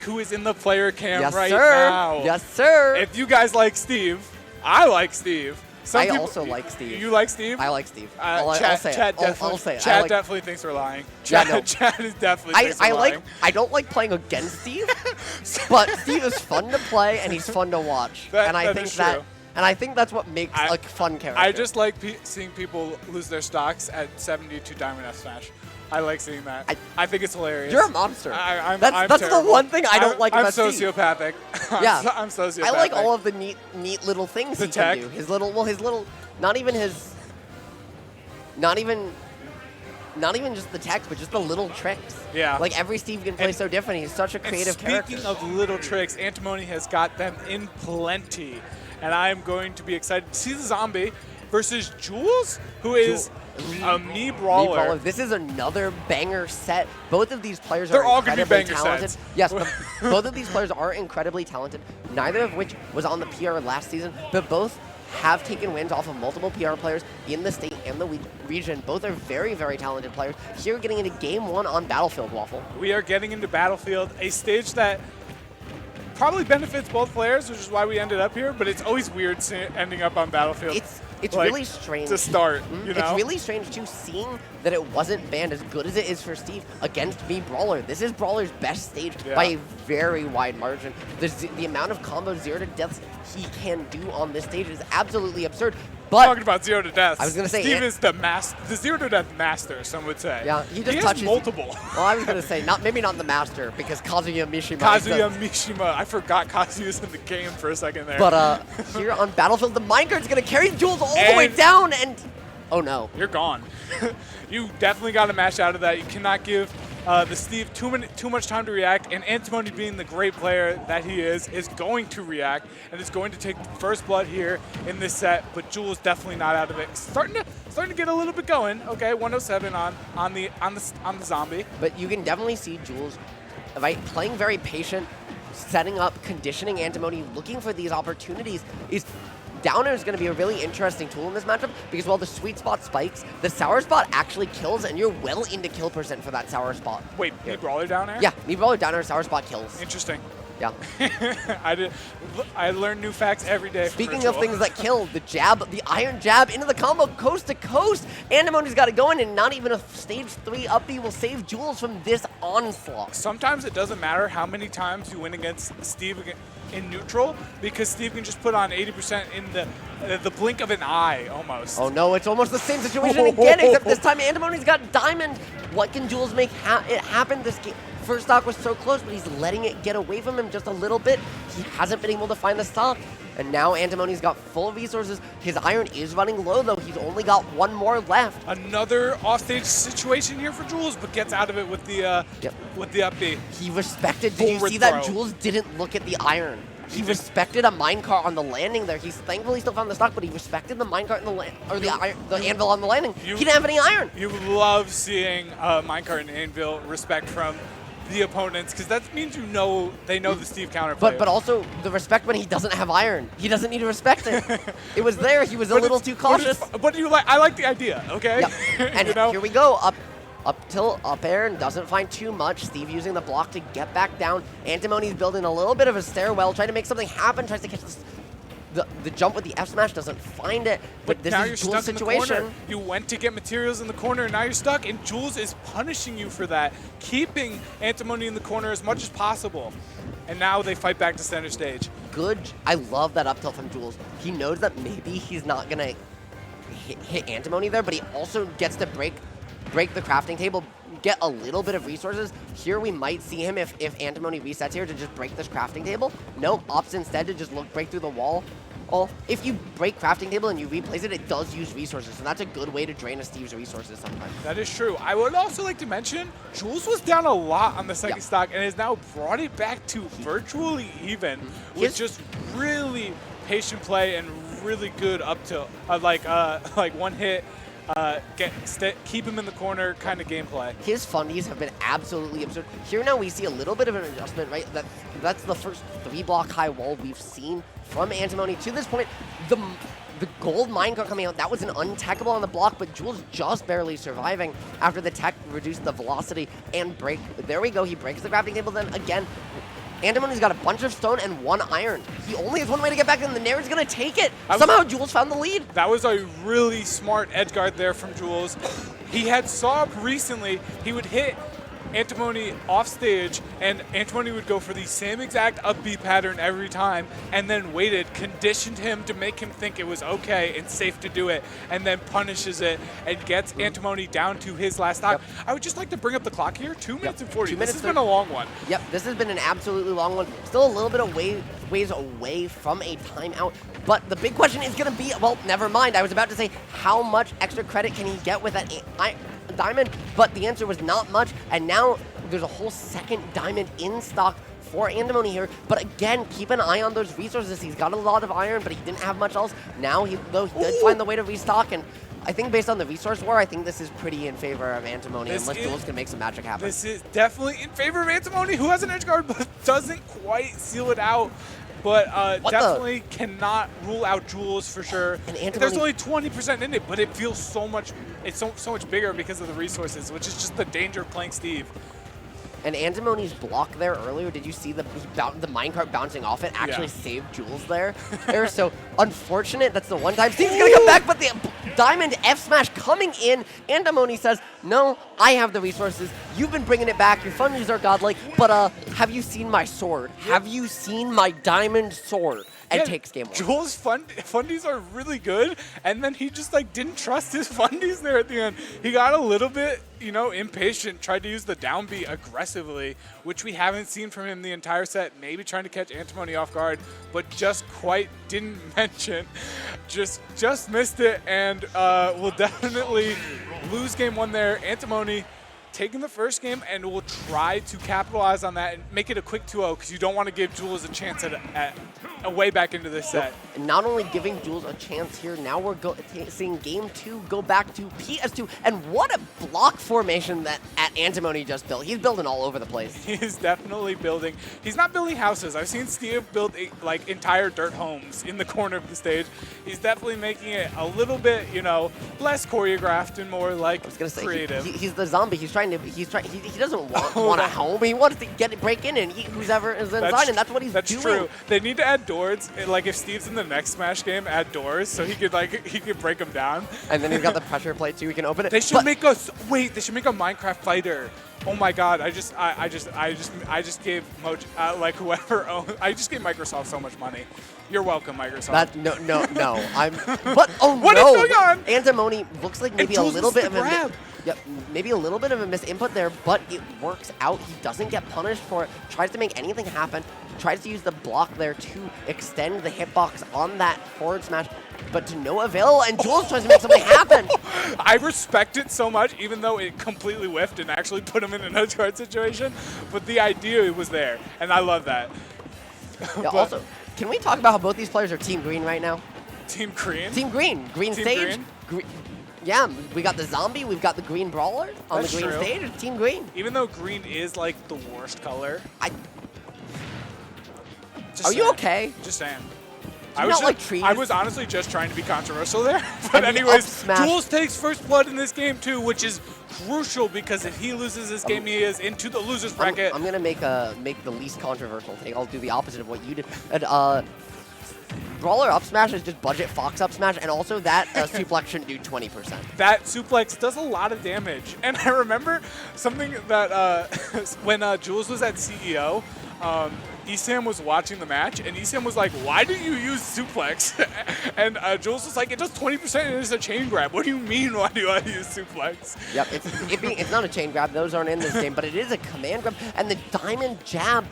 who is in the player cam Yes, right sir. now. Yes, sir. If you guys like Steve, I like Steve. I also like Steve. You like Steve? I like Steve. I'll say it. I'll say it. Chad definitely thinks we're lying. Yeah, Chad, no. Chad is definitely thinks we're lying. I don't like playing against Steve, but Steve is fun to play and he's fun to watch. And I think that's what makes a fun character. I just like seeing people lose their stocks at 72 Diamond F Smash. I like seeing that. I think it's hilarious. You're a monster. I'm that's the one thing I don't like about Steve. I'm sociopathic. Yeah. I'm sociopathic. I like all of the neat little things he can do. His little, not even just the tech, but just the little tricks. Yeah. Like every Steve can play so different. He's such a creative character. Speaking of little tricks, Antimony has got them in plenty. And I'm going to be excited to see the zombie versus Jules, who is a me brawler. This is another banger set. Both of these players They're are all gonna be incredibly banger talented. sets. Yes, but both of these players are incredibly talented, neither of which was on the PR last season, but both have taken wins off of multiple PR players in the state and the region. Both are very, very talented players. Here we're getting into game 1 on Battlefield, Waffle. We are getting into Battlefield, a stage that probably benefits both players, which is why we ended up here, but it's always weird ending up on Battlefield. It's like, really strange. To start, you know? It's really strange, too, seeing that it wasn't banned as good as it is for Steve against me, Brawler. This is Brawler's best stage by a very wide margin. The amount of combo 0 to deaths he can do on this stage is absolutely absurd. But talking about 0 to death, I was going to say Steve is the 0 to death master, some would say. Yeah, he just has multiple. Well, I was going to say maybe not the master because Kazuya Mishima. I forgot Kazuya's in the game for a second there. But here on Battlefield, the minecart's going to carry Jules all the way down, and oh no, you're gone. You definitely got to mash out of that. You cannot give the Steve too much time to react, and Antimony, being the great player that he is going to react, and is going to take the first blood here in this set. But Jules definitely not out of it. Starting to get a little bit going. Okay, 107 on the zombie. But you can definitely see Jules, right, playing very patient, setting up, conditioning Antimony, looking for these opportunities. Downer is going to be a really interesting tool in this matchup because while the sweet spot spikes, the sour spot actually kills, and you're well into kill percent for that sour spot. Wait, me Brawler down there? Yeah, me Brawler down there, sour spot kills. Interesting. Yeah. I learn new facts every day. Speaking of things that kill, the jab, the iron jab into the combo, coast to coast. Antimony's got it going, and not even a stage 3 up B will save Jules from this onslaught. Sometimes it doesn't matter how many times you win against Steve in neutral, because Steve can just put on 80% in the blink of an eye, almost. Oh no, it's almost the same situation again, except this time Antimony's got Diamond. What can Jules make it happen this game? First stock was so close, but he's letting it get away from him just a little bit. He hasn't been able to find the stock. And now Antimony's got full resources. His iron is running low, though. He's only got one more left. Another offstage situation here for Jules, but gets out of it with the up B. He respected. Did you see that Jules didn't look at the iron? He respected a minecart on the landing there. He's thankfully still found the stock, but he respected the minecart and the anvil on the landing. He didn't have any iron. You love seeing minecart and anvil respect from the opponents, because that means they know the Steve counterplay. But also the respect when he doesn't have iron. He doesn't need to respect it. It was there. He was a little too cautious. But I like the idea. Okay. Yep. And here we go. Up air and doesn't find too much. Steve using the block to get back down. Antimony's building a little bit of a stairwell, trying to make something happen. Tries to catch the jump with the F smash, doesn't find it. But this is Jules' situation. You went to get materials in the corner, and now you're stuck, and Jules is punishing you for that, keeping Antimony in the corner as much as possible. And now they fight back to center stage. Good. I love that up tilt from Jules. He knows that maybe he's not gonna hit Antimony there, but he also gets to break the crafting table, get a little bit of resources. Here we might see him if Antimony resets here to just break this crafting table. Nope, opts instead to just break through the wall. Oh, if you break crafting table and you replace it, it does use resources, and that's a good way to drain a Steve's resources sometimes. That is true. I would also like to mention, Jules was down a lot on the second stock and has now brought it back to virtually even with just really patient play and really good up to like one hit. Keep him in the corner kind of gameplay. His fundies have been absolutely absurd. Here now we see a little bit of an adjustment, right? That's the first 3-block high wall we've seen from Antimony. To this point, the gold minecart coming out, that was an untechable on the block, but Jules just barely surviving after the tech reduced the velocity and break. There we go, he breaks the crafting table, then again, Antimony's got a bunch of stone and 1 iron. He only has 1 way to get back, and the Nair's gonna take it. Somehow Jules found the lead. That was a really smart edge guard there from Jules. He had saw up recently, he would hit Antimony off stage, and Antimony would go for the same exact up B pattern every time, and then waited, conditioned him to make him think it was okay and safe to do it, and then punishes it and gets Antimony down to his last stock. I would just like to bring up the clock here, 2 minutes and 40. This has been a long one. Yep, this has been an absolutely long one. Still a little bit of ways away from a timeout, but the big question is going to be, well, never mind. I was about to say, how much extra credit can he get with that diamond, but the answer was not much, and now there's a whole second diamond in stock for Antimony here. But again, keep an eye on those resources. He's got a lot of iron, but he didn't have much else. Now he did find the way to restock, and I think based on the resource war, I think this is pretty in favor of Antimony, unless Jules can make some magic happen. This is definitely in favor of Antimony, who has an edge guard but doesn't quite seal it out. But definitely cannot rule out Jules for sure. And there's only 20% in it, but it feels so much. It's so much bigger because of the resources, which is just the danger of playing Steve. And Antimony's block there earlier, did you see the minecart bouncing off it actually saved Jules there? So unfortunate, that's the one time Steve's gonna come back, but the diamond F smash coming in. Antimony says, no, I have the resources. You've been bringing it back. Your fundies are godlike, but have you seen my sword? Have you seen my diamond sword? And takes game 1. Jules' fundies are really good, and then he just like didn't trust his fundies there at the end. He got a little bit, impatient, tried to use the down B aggressively, which we haven't seen from him the entire set. Maybe trying to catch Antimony off guard, but just quite didn't mention. Just missed it, and will definitely lose game 1 there. Antimony taking the first game, and will try to capitalize on that and make it a quick 2-0, because you don't want to give Jules a chance at a way back into this set. And not only giving Jules a chance here, now we're seeing game 2 go back to PS2, and what a block formation that Antimony just built. He's building all over the place. He's definitely building. He's not building houses. I've seen Steve build like entire dirt homes in the corner of the stage. He's definitely making it a little bit, less choreographed and more like creative. He's the zombie. He doesn't want a home. He wants to break in and eat whoever is inside, and that's what he's doing. That's true. They need to add doors. Like if Steve's in the next Smash game, add doors so he could break them down. And then he's got the pressure plate too. He can open it. They should make us They should make a Minecraft fighter. Oh my God! I just gave whoever owns. I just gave Microsoft so much money. You're welcome, Microsoft. No. What is going on? Antimony looks like maybe a little bit of a maybe a little bit of a misinput there, but it works out. He doesn't get punished for it. Tries to make anything happen. Tries to use the block there to extend the hitbox on that forward smash, but to no avail, and Jules tries to make something happen. I respect it so much, even though it completely whiffed and actually put him in an edge guard situation, but the idea was there, and I love that. Also, can we talk about how both these players are Team Green right now? Team Green? Team Green. Green stage. Yeah, we got the zombie, we've got the green brawler on the green stage. It's Team Green. Even though green is like the worst color. Are you okay? Just saying. I was honestly just trying to be controversial there. But anyways, Jules takes first blood in this game too, which is crucial because if he loses this game, he is into the loser's bracket. I'm gonna make the least controversial thing. I'll do the opposite of what you did. Brawler up smash is just budget Fox up smash, and also that suplex shouldn't do 20%. That suplex does a lot of damage. And I remember something that when Jules was at CEO, Esam was watching the match, and Esam was like, why do you use suplex? And Jules was like, it does 20% and it's a chain grab. What do you mean, why do I use suplex? Yep, it's not a chain grab. Those aren't in this game, but it is a command grab. And the diamond jab,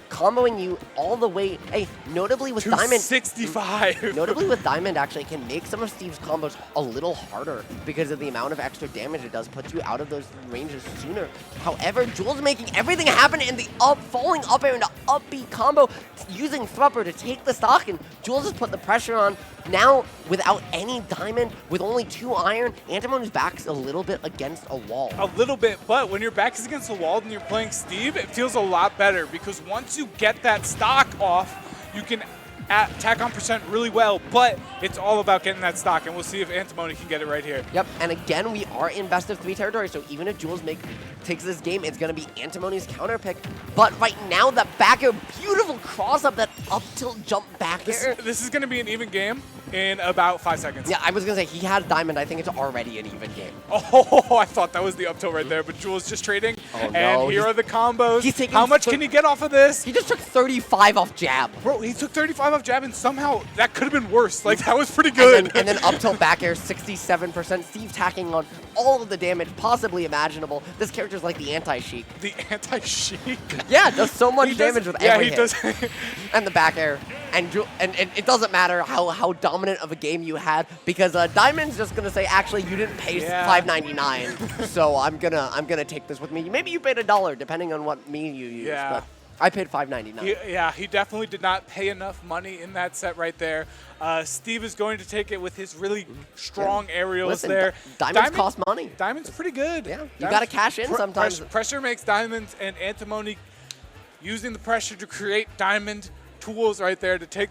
comboing you all the way. Hey, notably with Diamond, 65. Notably with Diamond, actually, can make some of Steve's combos a little harder because of the amount of extra damage it does. Puts you out of those ranges sooner. However, Jules making everything happen in the falling up air into up B combo, using Thrupper to take the stock, and Jules has put the pressure on. Now, without any Diamond, with only 2 iron, Antimony's back's a little bit against a wall. A little bit, but when your back is against the wall and you're playing Steve, it feels a lot better because once you get that stock off, you can attack on percent really well, but it's all about getting that stock, and we'll see if Antimony can get it right here. Yep, and again, we are in best of 3 territory, so even if Jules takes this game, it's going to be Antimony's counter pick. But right now, the back air, beautiful cross-up, that up tilt jump back air. This is going to be an even game in about 5 seconds. Yeah, I was going to say, he has Diamond. I think it's already an even game. Oh, I thought that was the up tilt right there, but Jules just trading. Oh, no. And here are the combos. He's taking How much can he get off of this? He just took 35 off jab. Bro, he took 35 off jab, and somehow that could have been worse. Like, that was pretty good. And then up tilt back air, 67%. Steve tacking on all of the damage possibly imaginable. This character's like the anti-Sheik. The anti-Sheik? Yeah, does so much damage with every hit. Does. And the back air. And it doesn't matter how dominant of a game you had, because Diamond's just gonna say, actually, you didn't pay $5.99, so I'm gonna take this with me. Maybe you paid $1, depending on what meme you use. Yeah. But I paid $5.99. Yeah, he definitely did not pay enough money in that set right there. Steve is going to take it with his really strong aerials. Listen, there. Diamonds cost money. Diamond's pretty good. Yeah, you gotta cash in sometimes. Pressure makes diamonds, and Antimony using the pressure to create diamond tools right there to take the